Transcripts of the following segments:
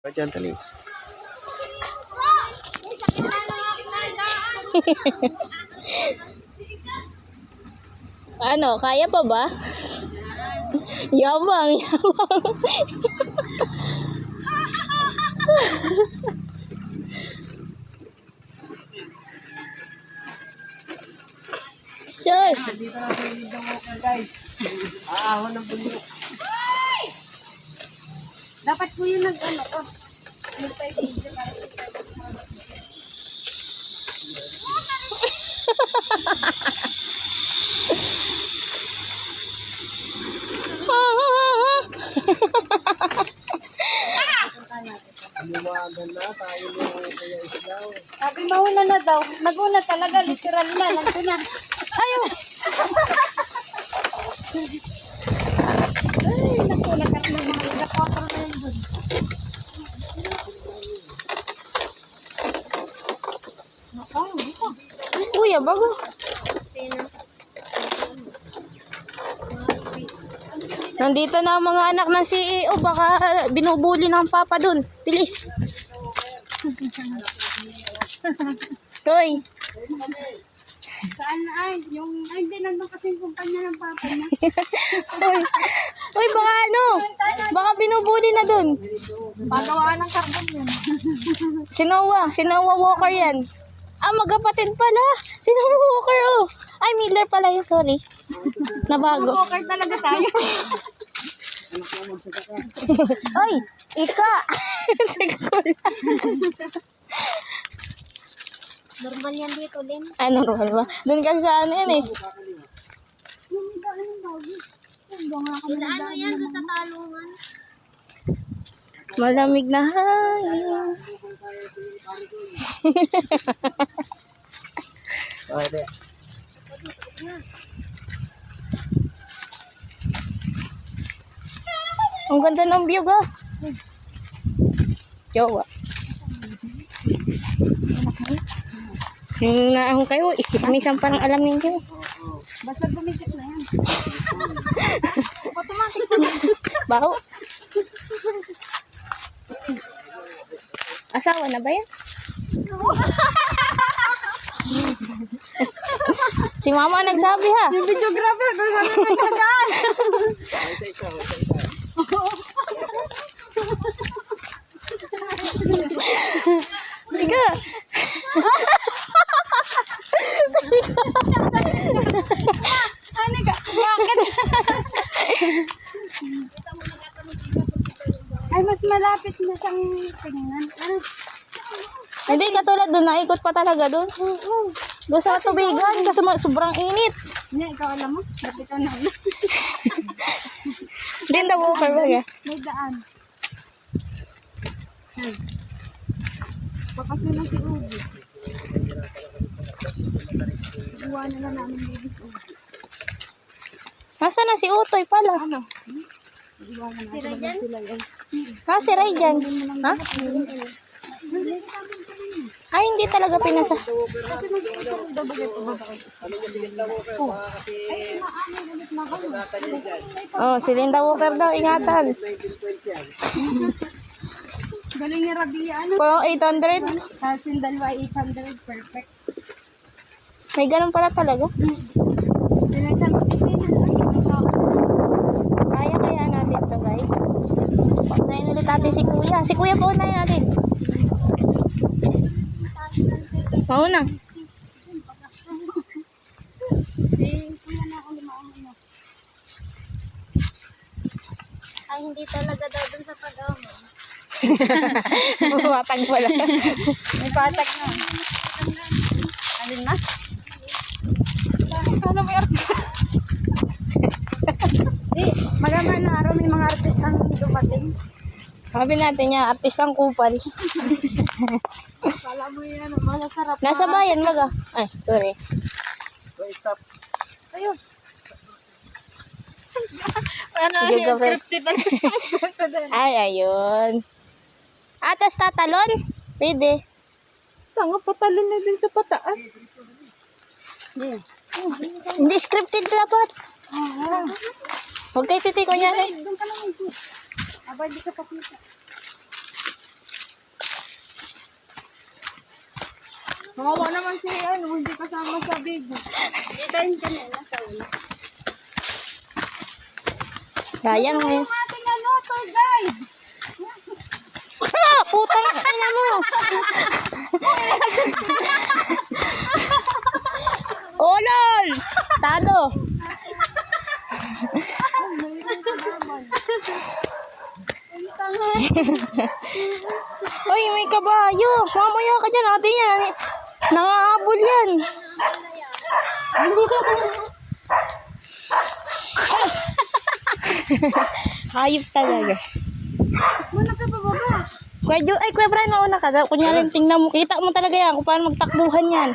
Diyan tali. Ano, kaya pa ba? Yabang, yabang. Shush! Dito na sa Lindang Walker, guys. Aahon ng bundok. Dapat po yun nag-ano ko. Nag-5 para Lumagan na tayo ng Kuya Islaw. sabi mauna na daw. Naguna talaga, literal na. Nandun na. Ayaw! Ay, naku, nakat ng mga nagkakotro na yun dun. Naku, hindi ko. Kuya, bago. Nandito na ang mga anak ng CEO. Baka binubuli ng papa dun. Bilis. Toy. Saan na ay? Yung, ay, hindi, nandun kasi yung kumpanya ng papa niya. Uy, baka ano? Baka binubuli na dun. Pagawaan ng carbon yun. Sinowa Walker yan. Ah, magkapatid pala. Sinowa Walker, oh. Ay, Miller pala yun, sorry. Nabago. Okay talaga tayo. Ay, ika. Normal yan dito, Lin. Ano, normal ba? Doon kasi sa ano yan eh. Yung may daan ng bago. Ano yan doon sa talungan? Malamig na hangin. Oh, ito. Ang ganda ng view ga. Jowa. Yung naahon kayo, isismisan parang alam ninyo. Basta gumikit na yan. Automatic. Baho. Asawa na ba yan? Si mama nagsabi ha. Yung videographer, kung saan na nagtagaan. Ika. Ano ka? Bakit? Ay, mas malapit na siyang tingnan. Hindi, katulad doon, naikot pa talaga doon. Gusto sa tubigan kasi sobrang init. Hindi, ikaw alam mo. Ba't ikaw na ulit? Linda Walker ba ya? May daan. Ay. Papas na lang si Ubi. Iwanan na namin baby si Ubi. Nasa na si Utoy pala? Ano? Iwanan na natin sila yun. Ha, si Ray dyan. Ha? Ay, hindi talaga pinasa. Kasi mag-iisang daw bagay po ba ba? Ano yung si Lindang Walker? Baka kasi sugatan yan dyan. Oh, si Linda Walker daw, ingatan. 1920 yan. Galing ni Rabia, ano? Pang 800. Tapos yung dalawa 800, perfect. May ganun pala talaga. Pinagsan mo pisina. Kaya kaya natin to, guys. Paunahin ulit natin si Kuya. Si Kuya paunahin natin. Mauna. Ay, hindi talaga daw dun sa pag-awa. Bumatag pala. May patag na. Alin na? Sana may artist. Maganda na araw may mga artist ang dumating. Sabi natin niya, artistang kupal. Kala mo yan, masasarap. Nasa bayan, baga. Ay, sorry. Wait, stop. Ayun. Ano Sige, yung go, Fer. scripted na Ay, ayun. Atas tatalon? Pwede. Tanga, patalon na din sa pataas. Hindi scripted dapat. Huwag kayo titiko niya. Doon ka lang. Aba, hindi ka pakita. Makawa naman si hindi kasama sa video. Itayin ka na, nasa ulo. Sayang eh. Ating tour guide. Ah! Putang ina mo! Oh, lol! Tado! Uy, may kabayo! Mamaya ka dyan, ate yan! Nangahabol yan! Hayop talaga. Muna ka bababa. Kuya Brian, mauna ka. Kunyari, tingnan mo. Kita mo talaga yan kung paano magtakbuhan yan.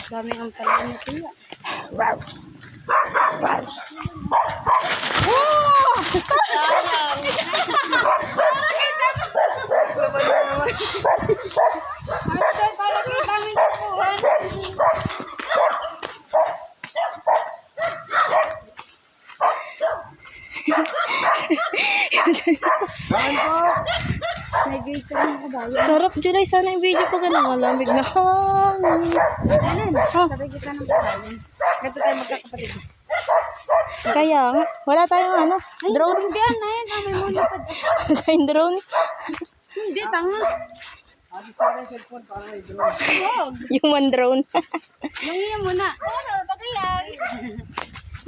Dami ang talaga nito yan. Wow. Wow. Para kita mo nakuhan. Saan po? May gate ka ng kabayo. Sarap, July. Sana yung video pag ano, malamig na hangin. Alin? Sabi kita ng kabayo. Ganito tayo magkakapatid. Kaya nga, wala tayong ano, drone. Hindi na yan. May monopod. Wala tayong drone. Hindi, tanga. Ate sa akin cellphone para may drone. Huwag. Yung one drone. Yung iyan muna. Ano? Bakit yan?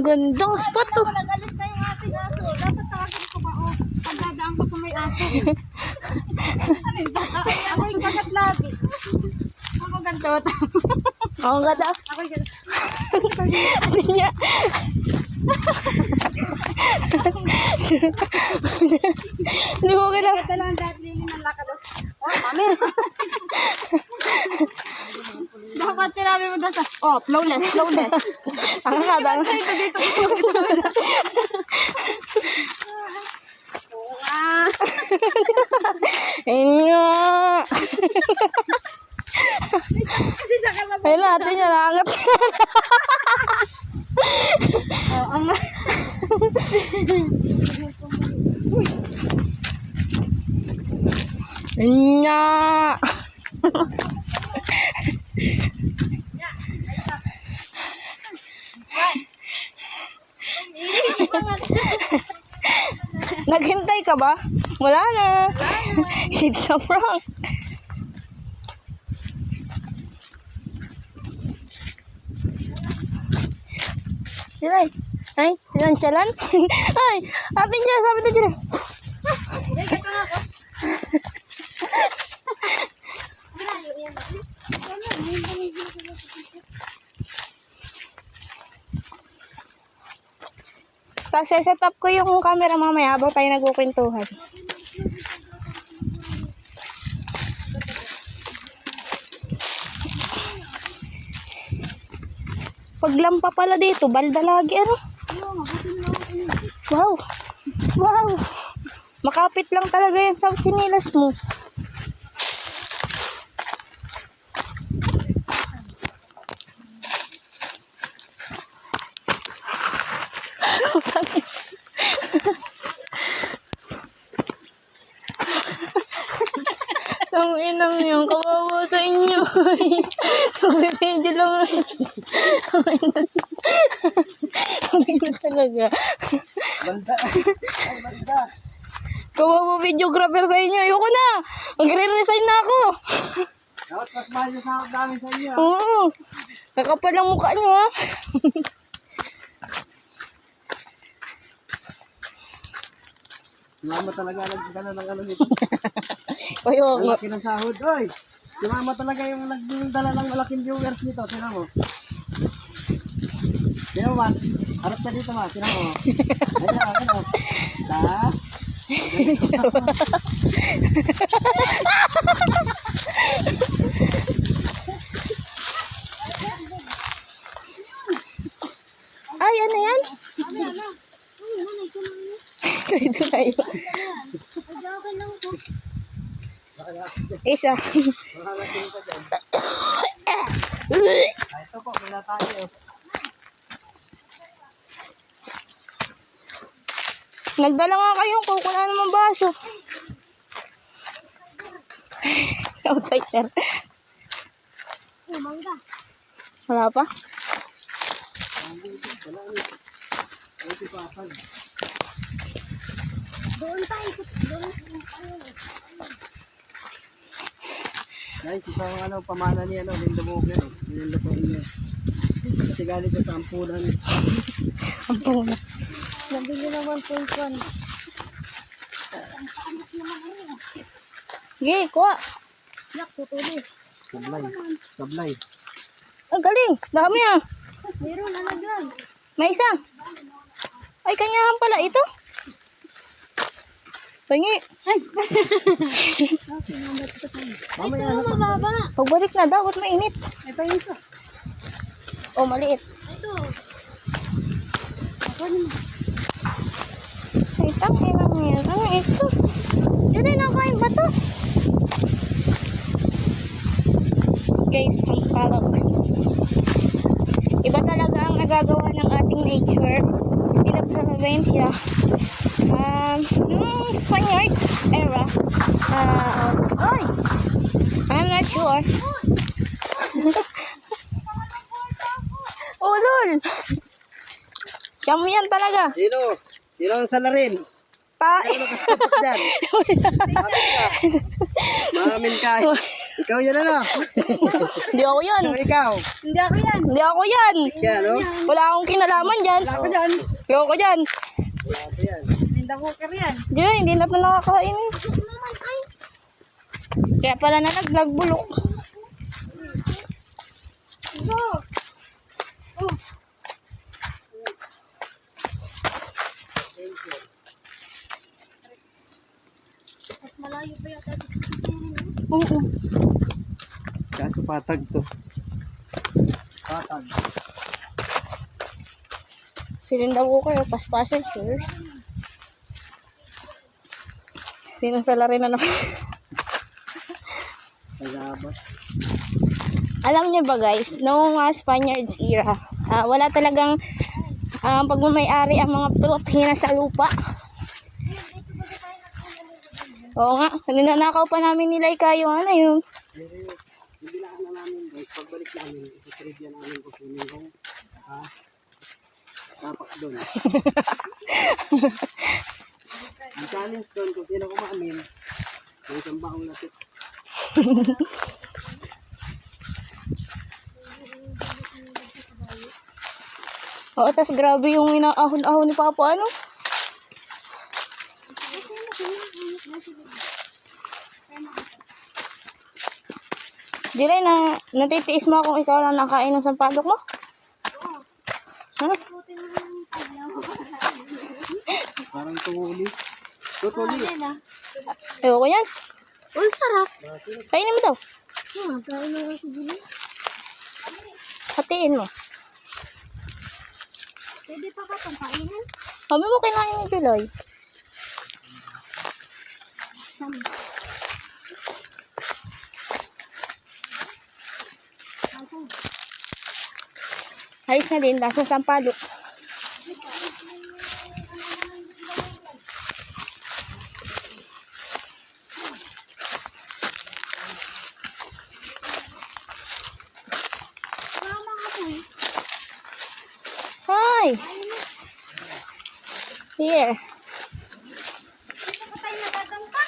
Gandang spot to. Nag-alis na yung ating aso. Dapat tawagin ko ba? Oh, pagdadaan ko sa may aso. Ako yung kagat labi. Ako gantot. Ako ganda. Ako yung gantot. Ano niya? Hindi mo kailangan. Ito lang dahil lili ng lakad. Oh, mami. Dapat sinabi mo doon sa, oh, flawless, flawless. Ang kadang. Ah, Ayun nga. kasi sa kalab. Ayun natin niya langat. Oh, ang Ayun nga. Naghintay ka ba? Wala na. It's a prank. Dilay. Ay, tinantyalan? Ay, atin dyan, sabi na dyan. Ay, gato nga ako. Tapos set up ko yung camera mamaya habang tayo nagkukwentuhan. Paglampa pala dito, balda lagi ano? Wow! Wow! Makapit lang talaga yan sa chinilas mo. Ang inang yung kawawa sa inyo. Mag-video lang. Ang ina talaga. Banda. Ay, banda. Kawawa videographer sa inyo. Ayoko na. Magre-resign na ako. Dapat mas mahal yung sahod namin sa inyo. Oo. Kakapal ang mukha nyo ha. Mama talaga nagkana ng ano nito. Kayo Ang nga. laki ng sahod. Oy! Si mama talaga yung nagdala ng malaking viewers nito. Sino mo? Sino mo, man? Harap ka dito, man. Sino mo? Ayun na, ayun na. Ta? Ay, ano yan? Ito na yun. Isa. Ay, ito po, wala tayo. Nagdala nga kayong kuko na naman baso. Outsider. mangga. Wala pa? Doon tayo. Doon tayo. Guys, ito ang ano, pamana ni ano, Linda Bogan eh. Nilutuin niya. Kasi galing ko sa ampunan. Ang puna. Nabili naman po ipon. Sige, kuha. Yak, tutuloy. Sablay. Sablay. Ang galing. Dami ah. Meron, alagyan. May isa. Ay, kanyahan pala ito. Pangi. Ay. Mamaya Ito, mababa. Pagbalik na daw, ba't mainit? May pa isa. O, maliit. Ito. Ako naman. Ay, tangin ang yan. Ano ito? Yun ay nakain ba to? Guys, ang palak. Iba talaga ang nagagawa ng ating nature. Pinapalabensya. Nung Spaniards era. Ay! I'm not sure. Oh, lol! Siya mo yan talaga. Sino? Sino ang salarin? Ta Sino nakatapat dyan? Mamin ka. Mamin ka. Ikaw yan ano? Hindi ako yan. Sino ikaw? Hindi ako yan. Hindi ako yan. Yan no? Wala akong kinalaman dyan. Ako dyan. Ayoko ko dyan. Grabe yan. Linda Cooker yan. Diyan, hindi na ito nakakain. Ito naman ay. Kaya pala na nag-vlog bulok. Go. Oh. Mas malayo pa yata ito sa kisirin. Oo. Kaso patag to. Patag. Silinda Walker, paspasin, sure. Sinasala rin na naman. Nag-aabot. Alam niyo ba guys, noong Spaniards era, wala talagang pagmamayari ang mga Pilipinas sa lupa. Oo nga, ninanakaw pa namin nila ikayo, ano yun. Hindi na namin guys. Pagbalik namin, itutrivia namin kung sino yung tapak doon. Ang challenge doon kung sino kumamin, may isang baong lapit. Oo, tas grabe yung inaahon-ahon ni Papa, ano? Dilay, natitiis mo kung ikaw lang nakain ng sampalok mo? Ha? Parang tuhuli. Tutuli. Ayoko yan. Uy, sarap. Kainin mo daw. Kain na si Julie. Hatiin mo. Pwede pa ka pang kainin? Sabi mo kinain ni Juloy. Ayos na din, lasang sampalok. Mama ka po eh. Hi! Here. Ito ka tayo nagagampa.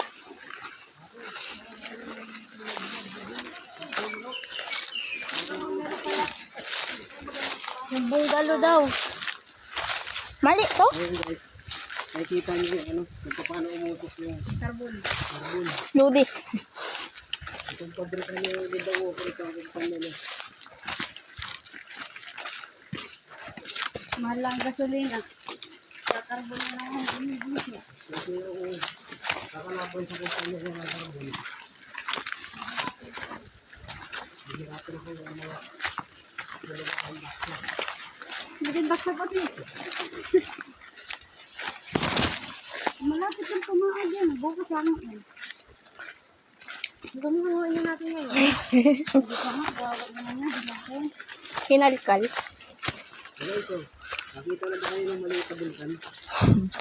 Yung bungalo daw. Mali to? Ayun guys. Nakikita niyo yung ano, kung paano umutos yung Carbon. Ludi. itong pabrika niyo yung Linda Walker ito ang panalo. Mahal lang ang gasolina. Sa carbon na lang ang binibis niya. Kasi yung kakalapon sa kumpanya niya ng carbon. Bigiratin ko yung mga Bigyan baksa pati. Malapit yung tumaan dyan. Bukas lang yan. Gumawa natin ngayon. Hindi ka nga, gawag naman yan. Bakit? Kinalkal. ano ito? Nakita na ba kayo ng maliit na bulkan?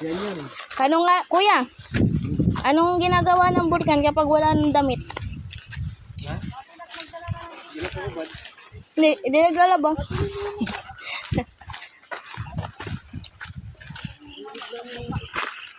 Yan yan eh. Ano nga, kuya? Anong ginagawa ng bulkan kapag wala ng damit? Ha? Ginapakubad. Hindi naglalaba.